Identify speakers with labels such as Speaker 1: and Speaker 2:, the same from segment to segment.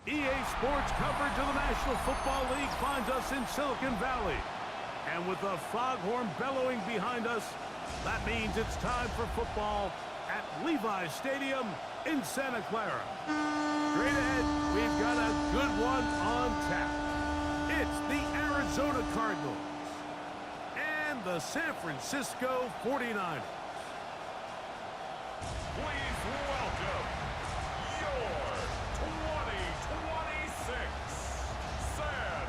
Speaker 1: EA Sports coverage of the National Football League finds us in Silicon Valley. And with the foghorn bellowing behind us, that means it's time for football at Levi's Stadium in Santa Clara. Straight ahead, we've got a good one on tap. It's the Arizona Cardinals and the San Francisco 49ers.
Speaker 2: Please welcome your 2026 San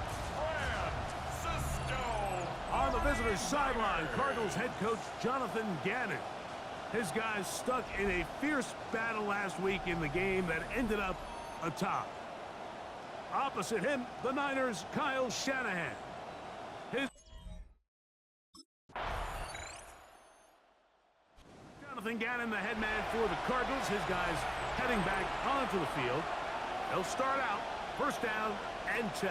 Speaker 2: Francisco.
Speaker 1: On the visitors' sideline, Cardinals head coach Jonathan Gannon. His guys stuck in a fierce battle last week in the game that ended up a tie. Opposite him, the Niners' Kyle Shanahan. Jonathan Gannon, the head man for the Cardinals, his guys heading back onto the field. They'll start out first down and 10.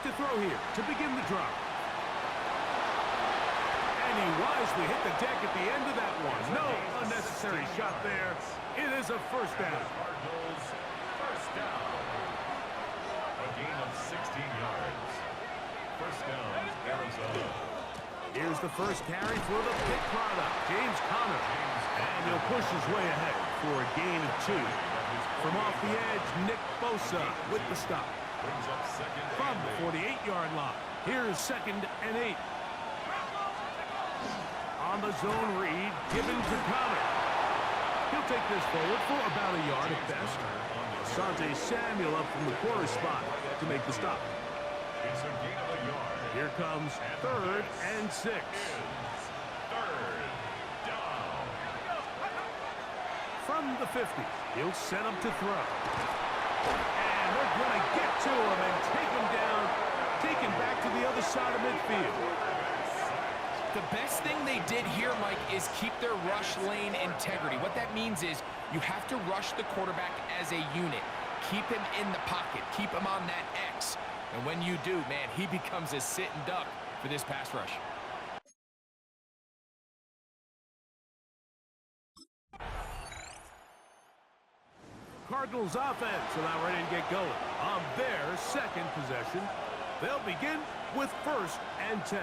Speaker 1: To throw here to begin the drive. And he wisely hit the deck at the end of that one. No unnecessary shot there. It is a first down.
Speaker 2: Cardinals first down. A gain of 16 yards. First down, Arizona.
Speaker 1: Here's the first carry for the pick product, James Conner. And he'll push his way ahead for a gain of 2. From off the edge, Nick Bosa with the stop.
Speaker 2: Brings up second
Speaker 1: from the 48-yard line. Here's 2nd and 8. On the zone read, given to Connor. He'll take this forward for about a yard at best. Asante Samuel up from the corner spot to make the stop.
Speaker 2: It's a gain of a yard.
Speaker 1: Here comes 3rd and 6.
Speaker 2: Third down.
Speaker 1: From the 50, he'll set him to throw. And they're going to get to him and take him down, take him back to the other side of midfield.
Speaker 3: The best thing they did here, Mike, is keep their rush lane integrity. What that means is you have to rush the quarterback as a unit. Keep him in the pocket. Keep him on that X. And when you do, man, he becomes a sitting duck for this pass rush.
Speaker 1: Cardinals offense are now ready to get going. On their 2nd possession, they'll begin with 1st and 10.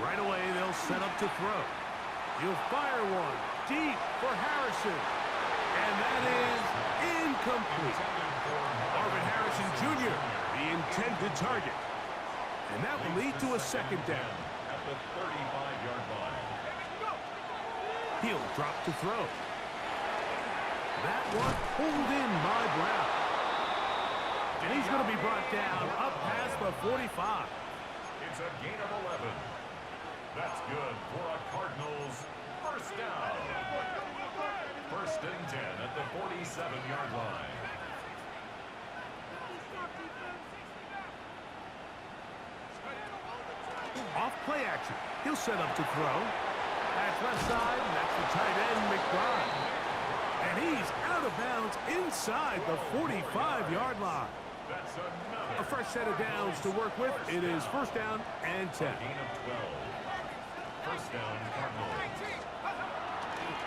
Speaker 1: Right away, they'll set up to throw. He'll fire one deep for Harrison. And that is incomplete. Marvin Harrison Jr., the intended target. And that will lead to a 2nd down.
Speaker 2: At the 35-yard line.
Speaker 1: He'll drop to throw. That one pulled in by Brown. And he's going to be brought down up past the 45.
Speaker 2: It's a gain of 11. That's good for a Cardinals 1st down. 1st and 10 at the 47-yard line.
Speaker 1: Off play action. He'll set up to throw. That's left side, and that's the tight end, McBride. And he's out of bounds inside the 45-yard line.
Speaker 2: That's another.
Speaker 1: A fresh set of downs to work with. It is 1st down and 10.
Speaker 2: Gain of 12. 1st down, Cardinals.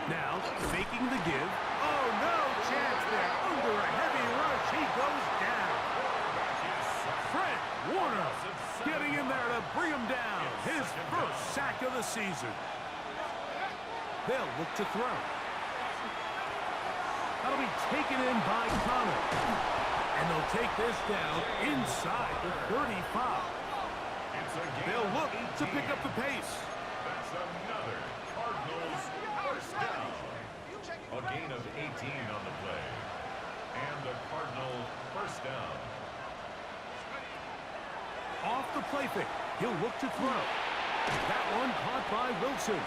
Speaker 1: Now, faking the give. Oh, no chance there. Under a heavy rush, he goes down. Fred Warner getting in there to bring him down. His 1st sack of the season. They'll look to throw. That'll be taken in by Connor. And they'll take this down inside the 35. They'll look to pick up the pace.
Speaker 2: That's another Cardinals 1st down. A gain of 18 on the play. And the Cardinal 1st down.
Speaker 1: Off the play fake. He'll look to throw. That one caught by Wilson.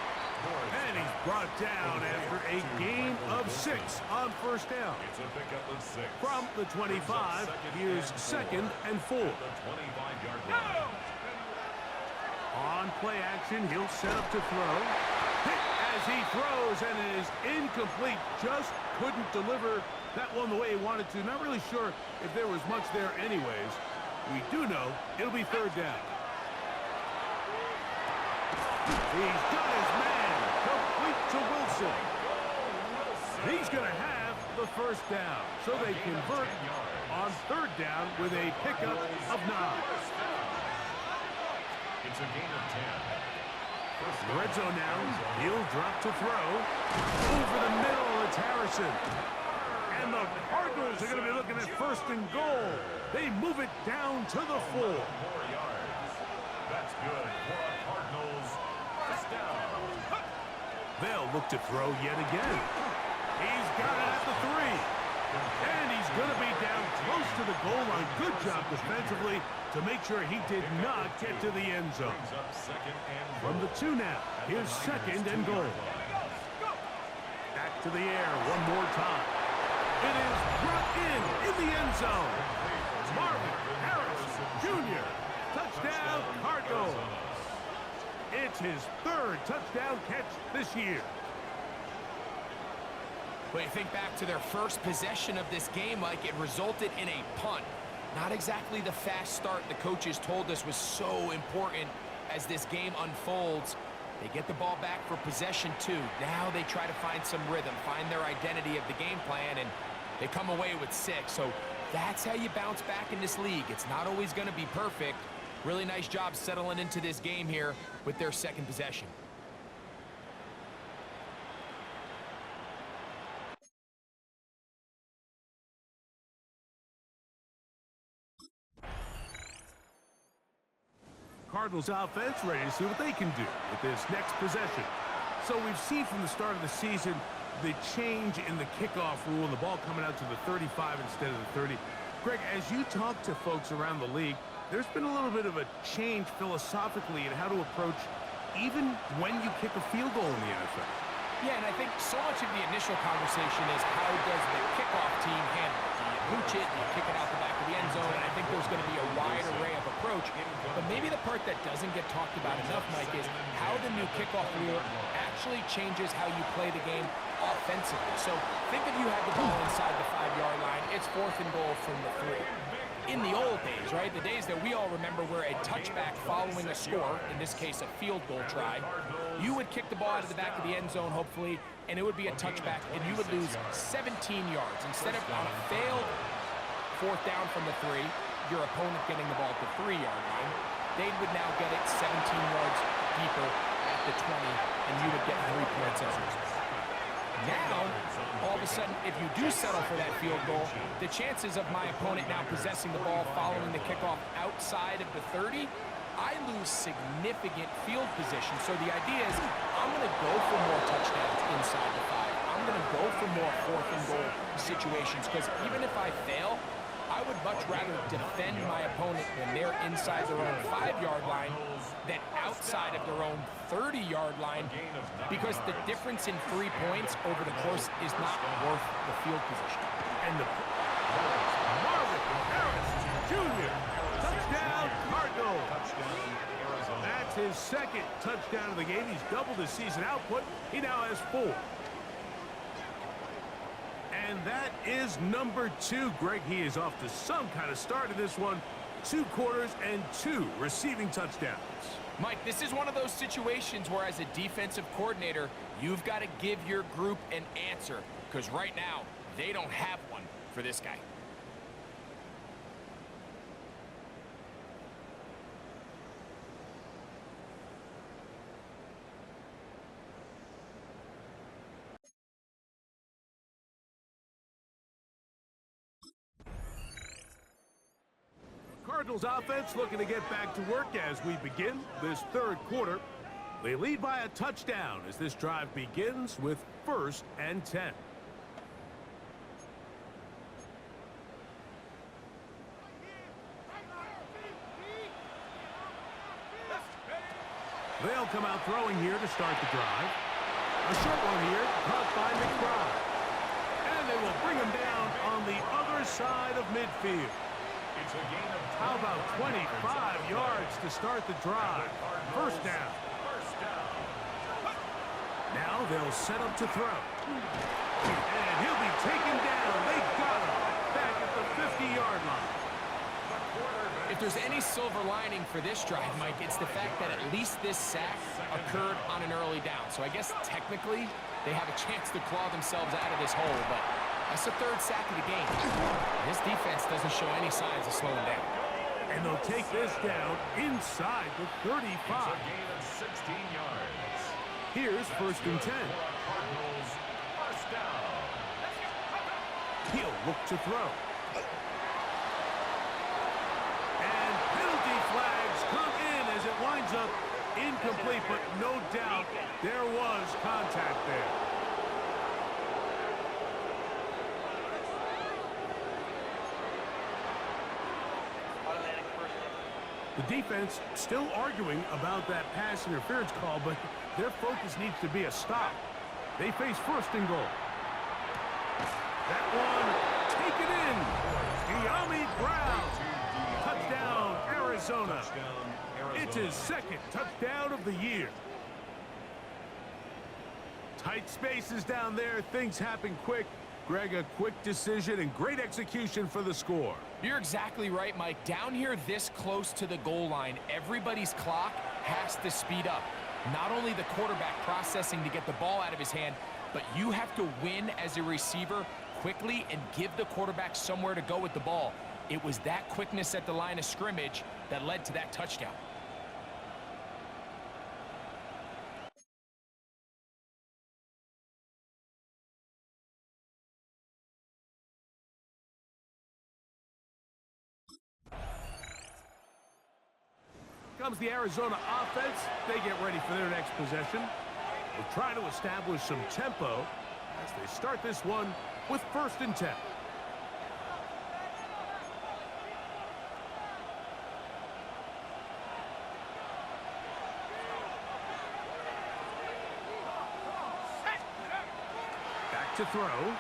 Speaker 1: And he's brought down after a gain of 6 on 1st down.
Speaker 2: It's a pickup of 6.
Speaker 1: From the 25, here's 2nd and 4.
Speaker 2: The 25-yard line.
Speaker 1: On play action, he'll set up to throw. Hit as he throws, and it is incomplete. Just couldn't deliver that one the way he wanted to. Not really sure if there was much there anyways. We do know it'll be 3rd down. He's got his man complete to Wilson. He's going to have the 1st down. So they convert on 3rd down with a pickup of 9.
Speaker 2: It's a gain of 10.
Speaker 1: Red zone now. He'll drop to throw. Over the middle, it's Harrison. And the Cardinals are going to be looking at 1st and goal. They move it down to the 4.
Speaker 2: 4 yards. That's good for a Cardinals 1st down.
Speaker 1: They'll look to throw yet again. He's got it at the 3. And he's going to be down close to the goal line. Good job defensively to make sure he did not get to the end zone.
Speaker 2: Brings up 2nd and
Speaker 1: From the 2 now, here's 2nd and goal. Back to the air one more time. It is brought in the end zone. Marvin Harrison Jr. Touchdown, Cardinals. It's his 3rd touchdown catch this year.
Speaker 3: When you think back to their first possession of this game, like it resulted in a punt. Not exactly the fast start the coaches told us was so important as this game unfolds. They get the ball back for possession 2. Now they try to find some rhythm, find their identity of the game plan, and they come away with 6. So That's how you bounce back in this league. It's not always going to be perfect. Really nice job settling into this game here with their second possession.
Speaker 1: Cardinals offense ready to see what they can do with this next possession. So we've seen from the start of the season the change in the kickoff rule and the ball coming out to the 35 instead of the 30. Greg, as you talk to folks around the league, there's been a little bit of a change philosophically in how to approach even when you kick a field goal in the NFL.
Speaker 3: Yeah, and I think so much of the initial conversation is how does the kickoff team handle it? Do you mooch it? Do you kick it out the back of the end zone? And I think there's going to be a wide array of approach. But maybe the part that doesn't get talked about enough, Mike, is how the new kickoff rule actually changes how you play the game offensively. So think if you had the ball inside the 5-yard line, it's 4th and goal from the 3. In the old days, right, the days that we all remember where a touchback following a score, in this case a field goal try, you would kick the ball out of the back of the end zone, hopefully, and it would be a touchback, and you would lose 17 yards. Instead of on a failed 4th down from the 3, your opponent getting the ball at the 3-yard line, they would now get it 17 yards deeper at the 20, and you would get 3 points as a result. Now, all of a sudden, if you do settle for that field goal, the chances of my opponent now possessing the ball following the kickoff outside of the 30, I lose significant field position. So the idea is I'm going to go for more touchdowns inside the 5. I'm going to go for more 4th and goal situations because even if I fail, I would much rather defend my opponent when they're inside their own 5-yard line than outside of their own 30-yard line because the difference in 3 points over the course is not worth the field position.
Speaker 1: And the Marvin Harris Jr. Touchdown, Cardinals. That's his second touchdown of the game. He's doubled his season output. He now has 4. And that is number 2. Greg, he is off to some kind of start in this one. 2 quarters and 2 receiving touchdowns.
Speaker 3: Mike, this is one of those situations where as a defensive coordinator, you've got to give your group an answer because right now, they don't have one for this guy.
Speaker 1: Cardinals offense looking to get back to work as we begin this 3rd quarter. They lead by a touchdown as this drive begins with 1st and 10. They'll come out throwing here to start the drive. A short one here, caught by McBride. And they will bring him down on the other side of midfield. How about 25 yards to start the drive? 1st down. Now they'll set up to throw. And he'll be taken down. They got him back at the 50-yard line.
Speaker 3: If there's any silver lining for this drive, Mike, it's the fact that at least this sack occurred on an early down. So I guess technically they have a chance to claw themselves out of this hole, but that's the 3rd sack of the game. This defense doesn't show any signs of slowing down.
Speaker 1: And they'll take this down inside the 35.
Speaker 2: It's a gain of 16 yards.
Speaker 1: Here's 1st and 10.
Speaker 2: Cardinals, 1st down.
Speaker 1: He'll look to throw. And penalty flags come in as it winds up incomplete, but no doubt there was contact there. The defense still arguing about that pass interference call, but their focus needs to be a stop. They face 1st and goal. That one taken in. De'Ami Brown. Touchdown, Arizona. It's his 2nd touchdown of the year. Tight spaces down there. Things happen quick. Greg, a quick decision and great execution for the score.
Speaker 3: You're exactly right, Mike. Down here this close to the goal line, everybody's clock has to speed up. Not only the quarterback processing to get the ball out of his hand, but you have to win as a receiver quickly and give the quarterback somewhere to go with the ball. It was that quickness at the line of scrimmage that led to that touchdown.
Speaker 1: Comes the Arizona offense. They get ready for their next possession. They'll try to establish some tempo as they start this one with 1st and 10. Back to throw.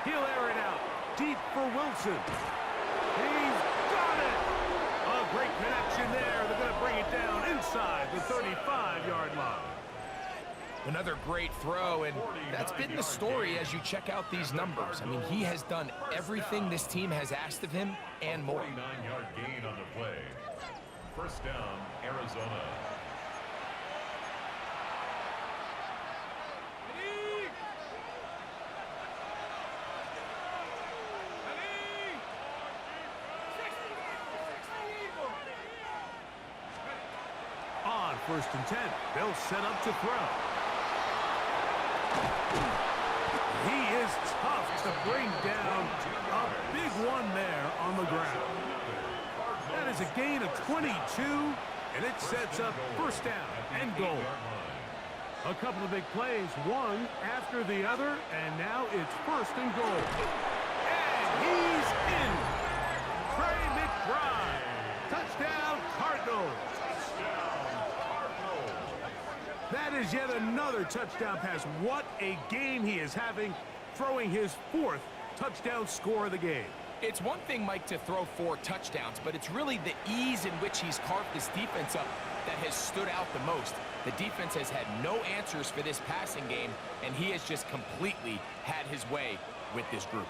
Speaker 1: He'll air it out deep for Wilson. He's got it! A great connection there. They're going to bring it down inside the 35-yard line.
Speaker 3: Another great throw, and that's been the story as you check out these numbers. I mean, he has done everything this team has asked of him and more.
Speaker 2: 49-yard gain on the play. 1st down, Arizona.
Speaker 1: On 1st and 10, they'll set up to throw. He is tough to bring down. A big one there on the ground. That is a gain of 22, and it sets up 1st down and goal. A couple of big plays, one after the other, and now it's 1st and goal. And he's in. Trey McBride. Touchdown, Cardinals. That is yet another touchdown pass. What a game he is having, throwing his 4th touchdown score of the game.
Speaker 3: It's one thing, Mike, to throw 4 touchdowns, but it's really the ease in which he's carved this defense up that has stood out the most. The defense has had no answers for this passing game, and he has just completely had his way with this group.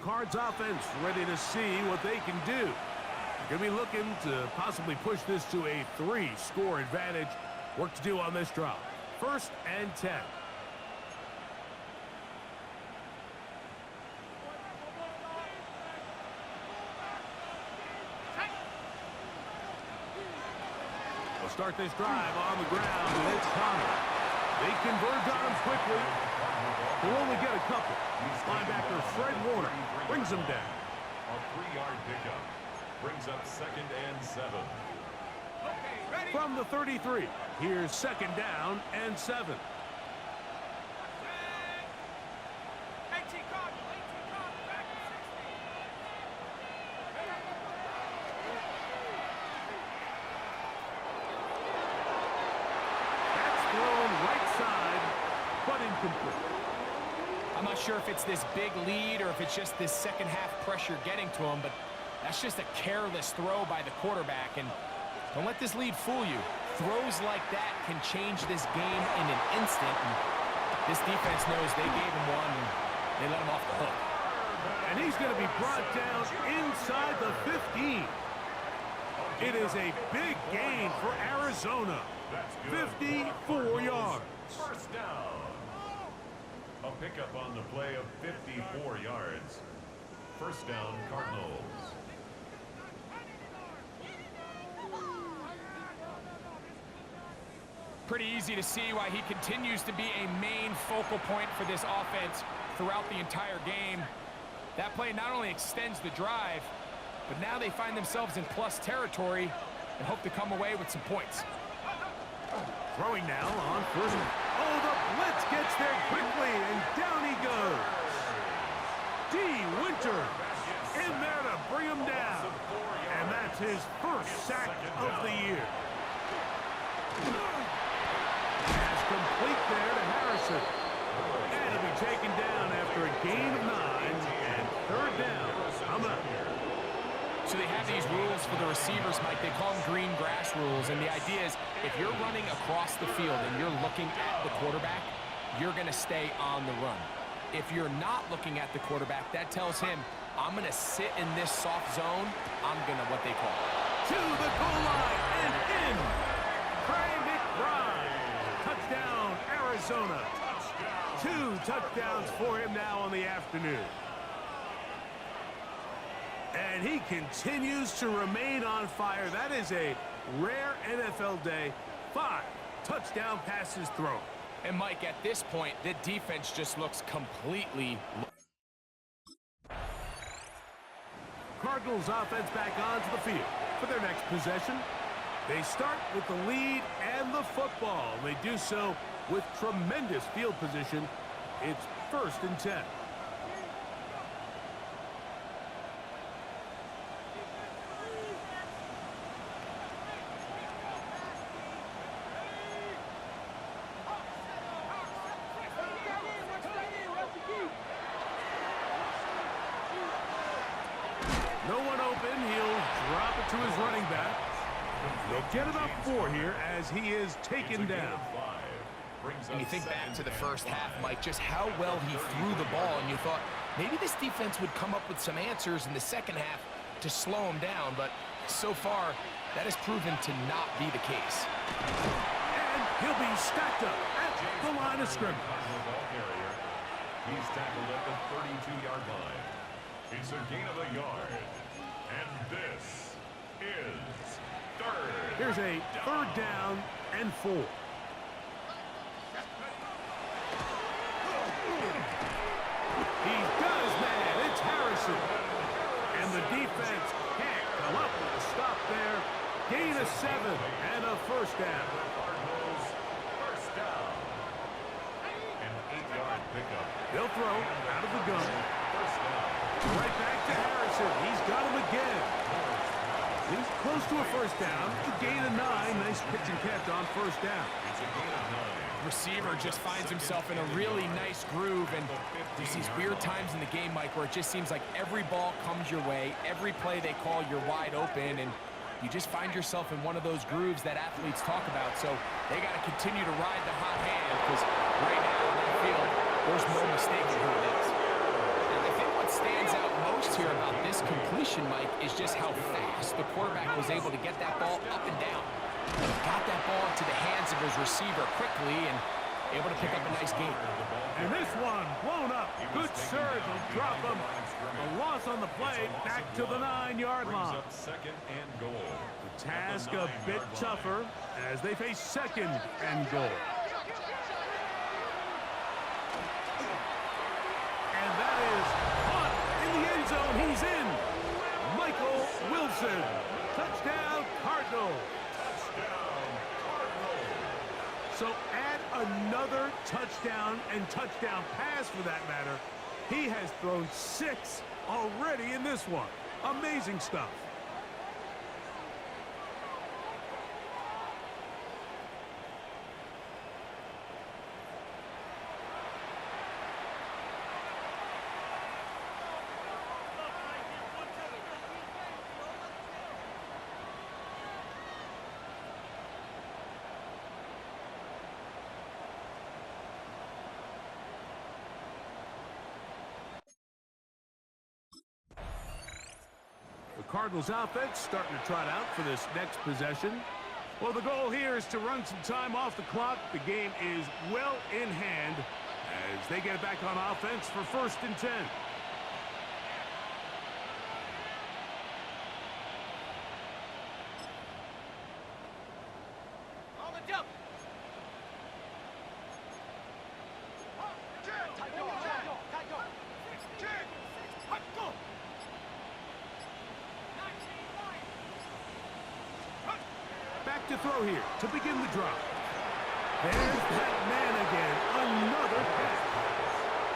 Speaker 1: Cards offense ready to see what they can do. They're going to be looking to possibly push this to a 3-score advantage. Work to do on this drive. 1st and 10. They'll start this drive on the ground, and it's Connor. They converge on him quickly. They'll only get a couple. Linebacker Fred Warner brings him down.
Speaker 2: A 3-yard pickup. Brings up 2nd and 7.
Speaker 1: From the 33, here's 2nd down and 7. That's thrown right side, but incomplete.
Speaker 3: I'm not sure if it's this big lead or if it's just this 2nd half pressure getting to him, but that's just a careless throw by the quarterback. And don't let this lead fool you. Throws like that can change this game in an instant. And this defense knows they gave him one, and they let him off the hook.
Speaker 1: And he's going to be brought down inside the 15. It is a big gain for Arizona. 54 yards.
Speaker 2: 1st down. A pickup on the play of 54 yards. 1st down, Cardinals.
Speaker 3: Pretty easy to see why he continues to be a main focal point for this offense throughout the entire game. That play not only extends the drive, but now they find themselves in plus territory and hope to come away with some points.
Speaker 1: Throwing now on 1st. Oh, the blitz gets there quickly, and down he goes. D. Winter in there to bring him down. And that's his 1st sack of the year. Pass complete there to Harrison. And he'll be taken down after a gain of 9 and 3rd down. Coming up.
Speaker 3: So they have these rules for the receivers, Mike. They call them green grass rules. And the idea is if you're running across the field and you're looking at the quarterback, you're going to stay on the run. If you're not looking at the quarterback, that tells him, I'm going to sit in this soft zone. I'm going to what they call.
Speaker 1: To the goal line and in. Trey McBride. Touchdown, Arizona. 2 touchdowns for him now on the afternoon. And he continues to remain on fire. That is a rare NFL day. 5 touchdown passes thrown.
Speaker 3: And, Mike, at this point, the defense just looks completely...
Speaker 1: Cardinals offense back onto the field for their next possession. They start with the lead and the football. They do so with tremendous field position. It's 1st and 10. No one open. He'll drop it to his running back. They'll get about 4 here as he is taken down.
Speaker 3: And you think back to the first half, Mike, just how well he threw the ball, and you thought maybe this defense would come up with some answers in the second half to slow him down, but so far that has proven to not be the case.
Speaker 1: And he'll be stacked up at the line of scrimmage.
Speaker 2: He's tackled at the 32-yard line. It's a gain of a yard. And this is 3rd.
Speaker 1: Here's a 3rd down and 4. He's got his man. It's Harrison. And the defense can't come up with a stop there. Gain of 7 and a 1st down.
Speaker 2: Cardinals, 1st down. An 8-yard pickup.
Speaker 1: They'll throw out of the gun.
Speaker 2: 1st down.
Speaker 1: Right back to Harrison. He's got him again. He's close to a 1st down. A gain of 9. Nice pitch and catch on 1st down.
Speaker 2: It's a gain of 9.
Speaker 3: Receiver just finds himself in a really nice groove, and there's these weird times in the game, Mike, where it just seems like every ball comes your way, every play they call, you're wide open, and you just find yourself in one of those grooves that athletes talk about. So they got to continue to ride the hot hand, because right now in that field, there's no mistaking who it is. And I think what stands out most here about this completion, Mike, is just how fast the quarterback was able to get that ball up and down. He got that ball into the hands of his receiver quickly and able to pick up a nice gain.
Speaker 1: And this one blown up. Good surge will drop him. A loss on the play back to the 9-yard line.
Speaker 2: Brings up 2nd and goal.
Speaker 1: The task a bit tougher as they face 2nd and goal. And that is caught in the end zone. He's in. Michael Wilson. Touchdown, Cardinals. So add another touchdown and touchdown pass for that matter. He has thrown 6 already in this one. Amazing stuff. The Cardinals offense starting to trot out for this next possession. Well, the goal here is to run some time off the clock. The game is well in hand as they get it back on offense for 1st and 10. Back to throw here to begin the drop. There's that man again. Another catch.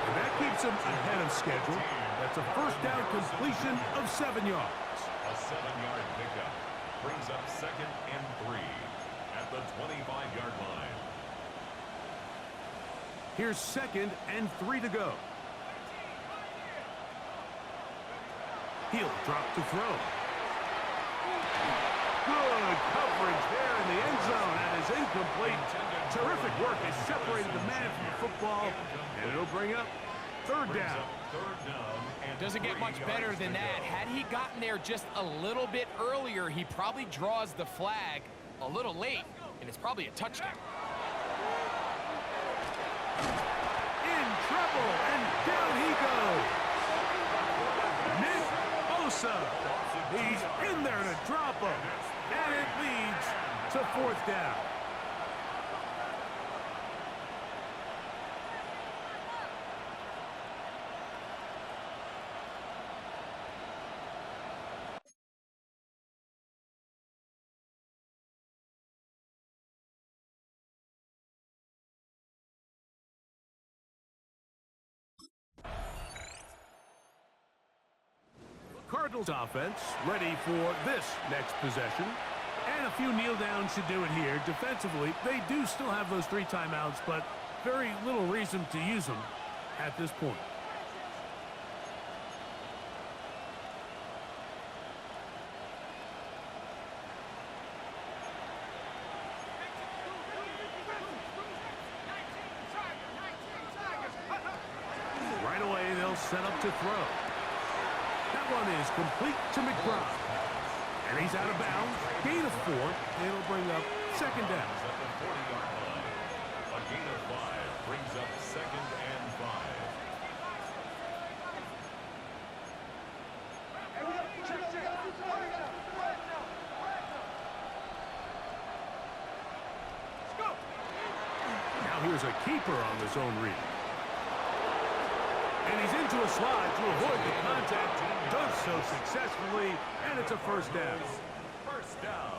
Speaker 1: And that keeps him ahead of schedule. That's a 1st down completion of 7 yards.
Speaker 2: A 7-yard pickup brings up 2nd and 3 at the 25-yard line.
Speaker 1: Here's 2nd and 3 to go. He'll drop to throw. Good coverage there in the end zone. That is incomplete. Terrific work. They separated the man from the football, and it'll bring up third down.
Speaker 3: Doesn't get much better than that. Had he gotten there just a little bit earlier, he probably draws the flag a little late, and it's probably a touchdown.
Speaker 1: In trouble, and down he goes. Nick Bosa. He's in there to drop him, and it leads to fourth down. Cardinals offense ready for this next possession. And a few kneel downs should do it here. Defensively, they do still have those 3 timeouts, but very little reason to use them at this point. Right away, they'll set up to throw. That one is complete to McBride. And he's out of bounds. Gain of 4. It'll bring up second down.
Speaker 2: At the 40-yard line. A gain of 5 brings up second and 5.
Speaker 1: Now here's a keeper on the zone read. And he's into a slide to avoid the contact. Does so successfully, and it's a first down.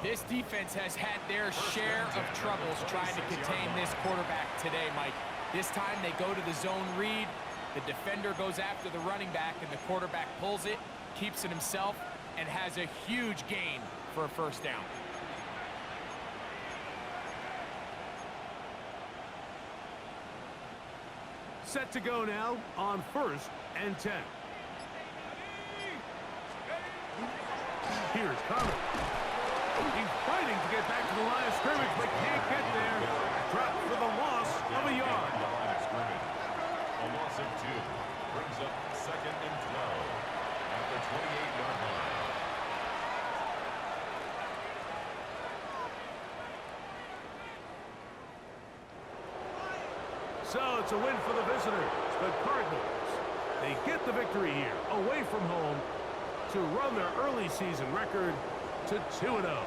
Speaker 3: This defense has had their share of troubles trying to contain this quarterback today, Mike. This time they go to the zone read. The defender goes after the running back, and the quarterback pulls it, keeps it himself, and has a huge gain for a first down.
Speaker 1: Set to go now on 1st and 10. Here's Connor. He's fighting to get back to the line of scrimmage, but can't get there. Dropped for the loss of a yard.
Speaker 2: A loss of 2 brings up second and 12 at the 28-yard line.
Speaker 1: So it's a win for the visitors. The Cardinals, they get the victory here, away from home, to run their early season record to 2-0.